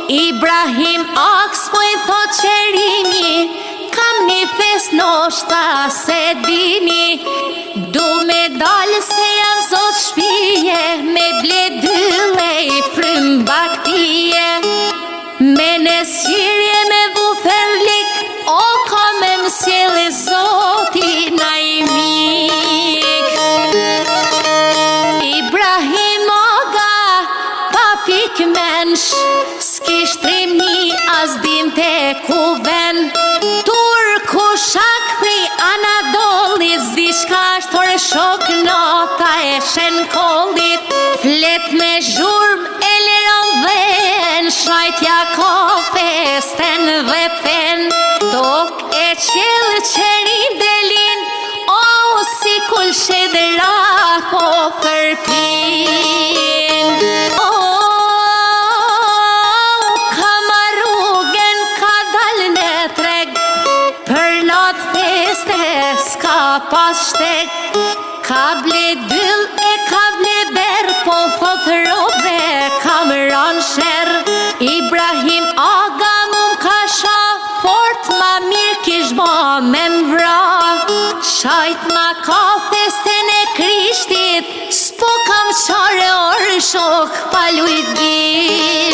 Ibrahim aks po I thot qerini, kam një fes noshta se dini, du me dalë se jam zot shpije, me ble dylle I frym baktije, me nesqirje me buferlik, o ka me msjeli zoti na I mik. Ibrahim oga, pa pik mensh, s'kish trimni as dinte ku ven, Turku shak pri Anadoli, zdiçka shtore shok nota e shen kollit, flet me zhurm e liron dhen, shajtja ka festen dhe fen, tok e qel qerin delin, o si kul shedra po përpin. Ka marrugen ka dal në treg, për nat feste s'ka pas shteg, ka ble dyll e ka ble ber, po thot robe kam ran sher. Ibrahim aga mum ka sha, fort ma mir kish ba me mvra, shajt ma ka festen e Krishtit, s'po kam qare orë shok pa lujt gjit.